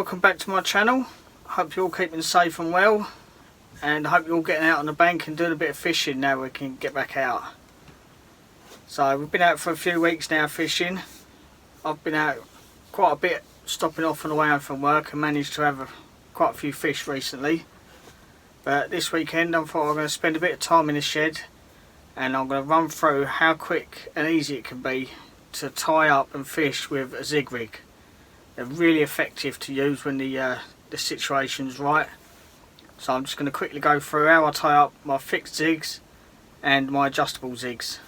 welcome back to my channel. Hope you're all keeping safe and well, and I hope you're all getting out on the bank and doing a bit of fishing now we can get back out. So we've been out for a few weeks now fishing. I've been out quite a bit, stopping off on the way home from work, and managed to have quite a few fish recently. But this weekend I thought I'm going to spend a bit of time in the shed, and I'm going to run through how quick and easy it can be to tie up and fish with a zig rig. They're really effective to use when the situation's right. So I'm just going to quickly go through how I tie up my fixed zigs and my adjustable zigs.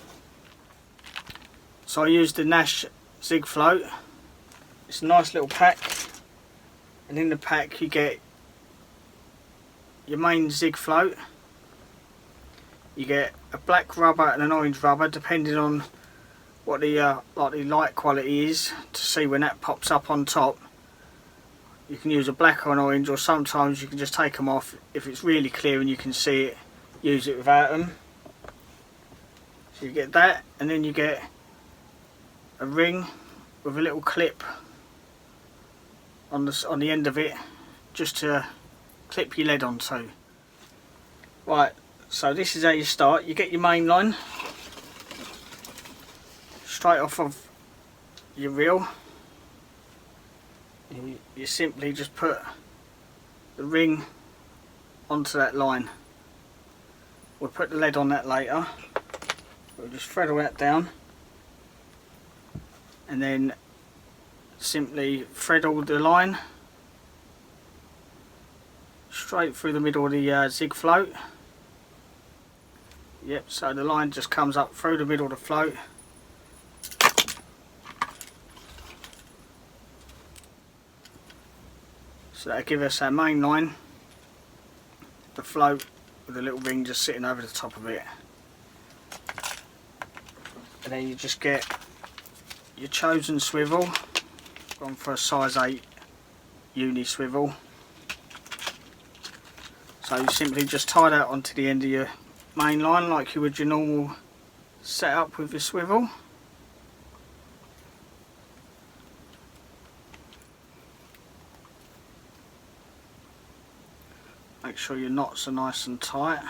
So I use the Nash zig float. It's a nice little pack, and in the pack you get your main zig float. You get a black rubber and an orange rubber depending on what the light quality is, to see when that pops up on top. You can use a black or an orange, or sometimes you can just take them off if it's really clear and you can see it, use it without them. So you get that, and then you get a ring with a little clip on the end of it, just to clip your lead onto. Right, so this is how you start. You get your main line straight off of your reel. You simply just put the ring onto that line. We'll put the lead on that later. We'll just thread all that down, and then simply thread all the line straight through the middle of the zig float. Yep, so the line just comes up through the middle of the float. So that'll give us our main line, the float with a little ring just sitting over the top of it. And then you just get your chosen swivel, gone for a size 8 uni swivel. So you simply just tie that onto the end of your main line like you would your normal setup with your swivel. Make sure your knots are nice and tight.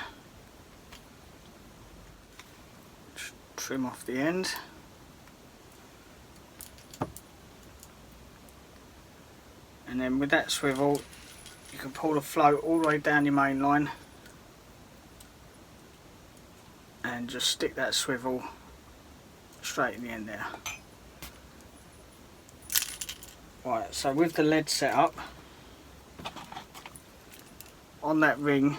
Just trim off the end. And then with that swivel, you can pull the float all the way down your main line and just stick that swivel straight in the end there. Right, so with the lead set up on that ring,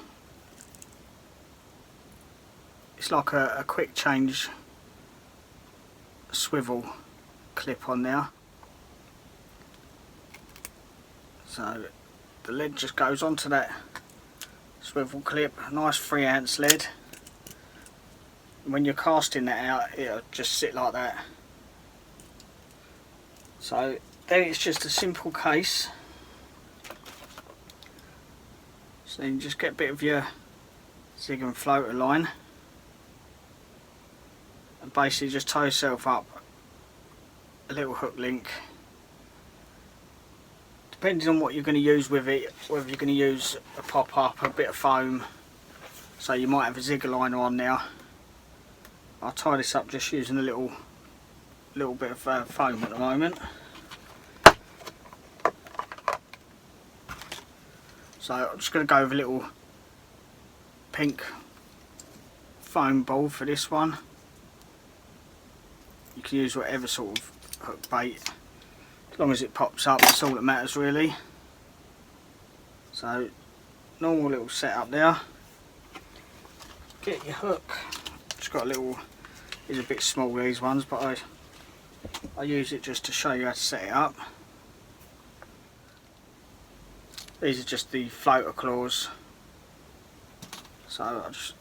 it's like a quick change swivel clip on there. So the lead just goes onto that swivel clip, a nice 3-ounce lead. When you're casting that out, it'll just sit like that. So then it's just a simple case. So you just get a bit of your zig and floater line and basically just tie yourself up a little hook link. Depending on what you're going to use with it, whether you're going to use a pop-up, a bit of foam, so you might have a zigger liner on there. I'll tie this up just using a little bit of foam at the moment. So I'm just going to go with a little pink foam ball for this one. You can use whatever sort of hook bait, as long as it pops up, that's all that matters really. So normal little setup there. Get your hook. Just got a little, these are a bit small these ones, but I use it just to show you how to set it up. These are just the floater claws, so I'll just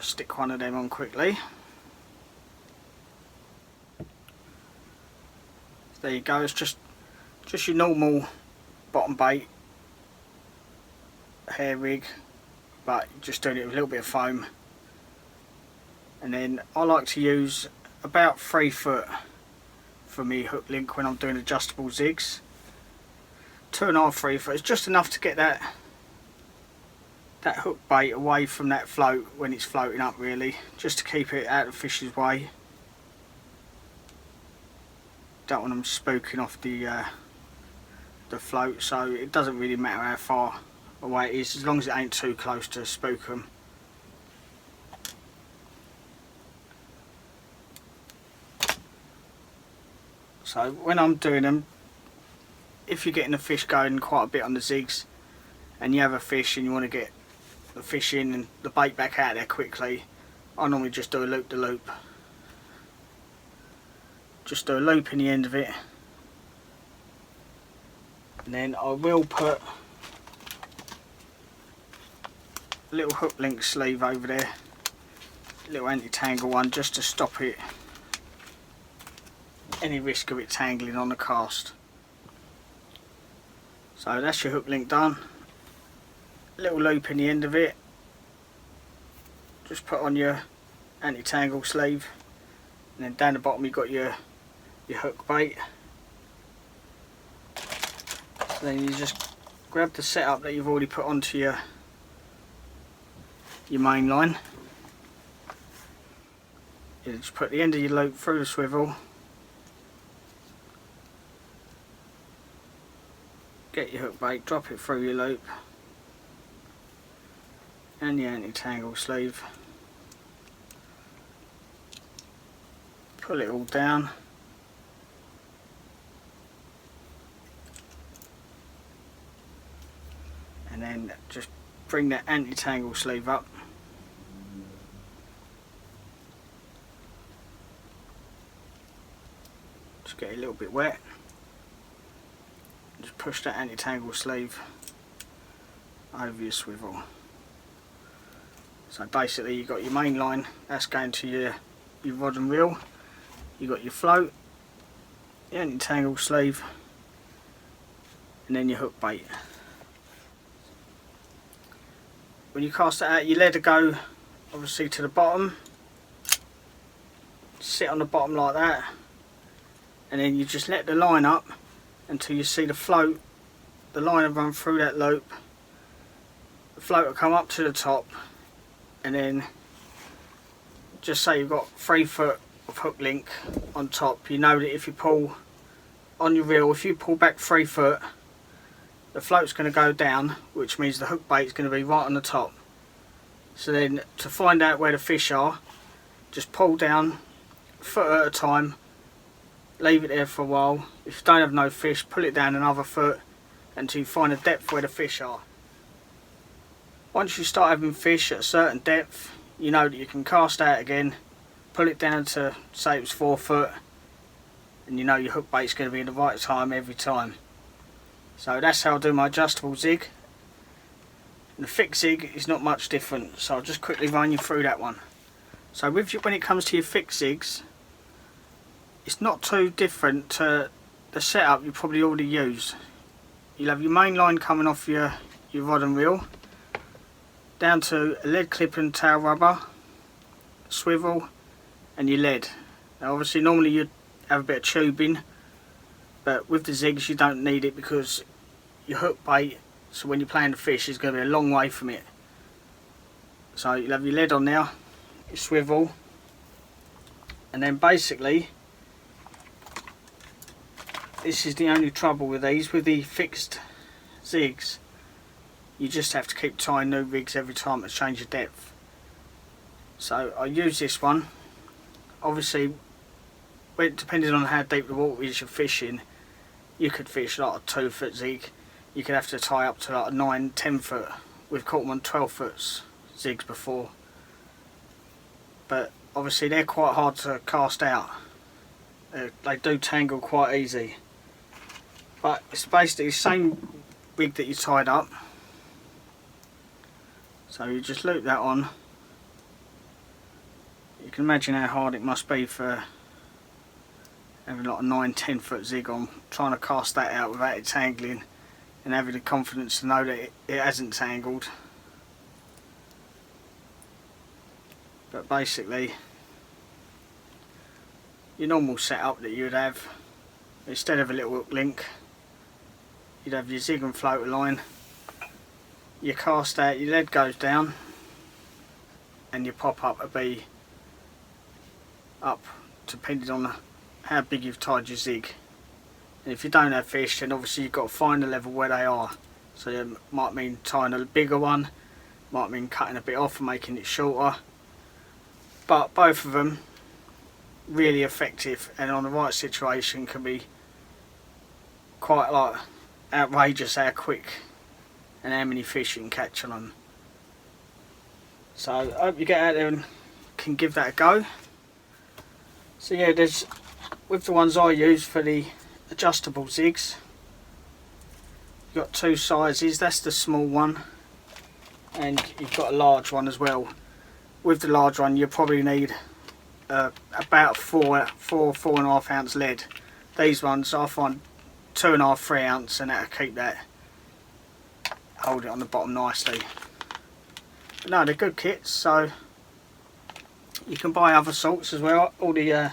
stick one of them on quickly. There you go, it's just your normal bottom bait hair rig, but just doing it with a little bit of foam. And then I like to use about 3 foot for me hook link when I'm doing adjustable zigs. 2.5, 3 foot. It's just enough to get that hook bait away from that float when it's floating up, really, just to keep it out of the fish's way. Don't want them spooking off the float, so it doesn't really matter how far away it is, as long as it ain't too close to spook them. So when I'm doing them, if you're getting the fish going quite a bit on the zigs, and you have a fish and you want to get the fish in and the bait back out there quickly, I normally just do a loop to loop. Just do a loop in the end of it, and then I will put a little hook link sleeve over there, a little anti-tangle one, just to stop it, any risk of it tangling on the cast. So that's your hook link done. Little loop in the end of it, just put on your anti-tangle sleeve, and then down the bottom you've got your hook bait. So then you just grab the setup that you've already put onto your main line. You just put the end of your loop through the swivel, get your hook bait, drop it through your loop and your anti-tangle sleeve, pull it all down, and then just bring that anti-tangle sleeve up, just get it a little bit wet, just push that anti-tangle sleeve over your swivel. So basically you've got your main line, that's going to your rod and reel, you've got your float, your anti-tangle sleeve, and then your hook bait. When you cast it out, you let it go obviously to the bottom, sit on the bottom like that, and then you just let the line up until you see the float, the line will run through that loop, the float will come up to the top, and then just say you've got 3 foot of hook link on top. You know that if you pull on your reel, if you pull back 3 foot, the float's going to go down, which means the hook bait is going to be right on the top. So then to find out where the fish are, just pull down a foot at a time, leave it there for a while. If you don't have no fish, pull it down another foot until you find a depth where the fish are. Once you start having fish at a certain depth, you know that you can cast out again, pull it down to, say it was 4 foot, and you know your hook bait's going to be in the right time every time. So that's how I do my adjustable zig. And the fixed zig is not much different, so I'll just quickly run you through that one. So with you, when it comes to your fixed zigs, it's not too different to the setup you probably already use. You'll have your main line coming off your rod and reel, down to a lead clip and tail rubber, swivel, and your lead. Now obviously normally you'd have a bit of tubing, but with the zigs you don't need it because your hook bait, so when you're playing the fish, is going to be a long way from it. So you'll have your lead on there, your swivel, and then basically this is the only trouble with these, with the fixed zigs. You just have to keep tying new rigs every time to change your depth. So I use this one. Obviously, depending on how deep the water is you're fishing, you could fish like a 2 foot zig. You could have to tie up to like a 9, 10 foot. We've caught them on 12 foot zigs before. But obviously they're quite hard to cast out. They do tangle quite easy. But it's basically the same rig that you tied up. So you just loop that on. You can imagine how hard it must be for having like a 9, 10 foot zig on, trying to cast that out without it tangling and having the confidence to know that it hasn't tangled. But basically your normal setup that you would have, instead of a little hook link, you'd have your zig and floater line, you cast out, your lead goes down, and your pop up would be up depending on how big you've tied your zig. And if you don't have fish, then obviously you've got to find the level where they are. So it might mean tying a bigger one, might mean cutting a bit off and making it shorter. But both of them really effective, and on the right situation can be quite like outrageous how quick and how many fish you can catch on them. So I hope you get out there and can give that a go. So yeah, there's, with the ones I use for the adjustable zigs, you've got two sizes. That's the small one, and you've got a large one as well. With the large one, you probably need about 4.5 ounce lead. These ones I find 2.5, 3 ounce, and that'll keep that, hold it on the bottom nicely. But no, they're good kits, so you can buy other sorts as well. All the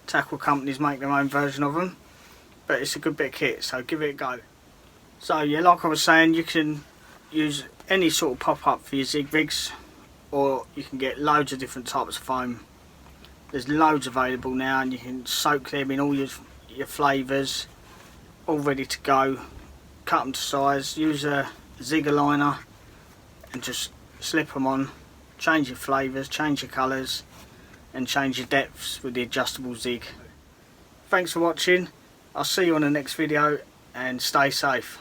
tackle companies make their own version of them, but it's a good bit of kit, so give it a go. So yeah, like I was saying, you can use any sort of pop-up for your zig rigs, or you can get loads of different types of foam. There's loads available now, and you can soak them in all your flavours, all ready to go. Cut them to size, use a zig aligner and just slip them on, change your flavours, change your colours, and change your depths with the adjustable zig. Thanks for watching. I'll see you on the next video, and stay safe.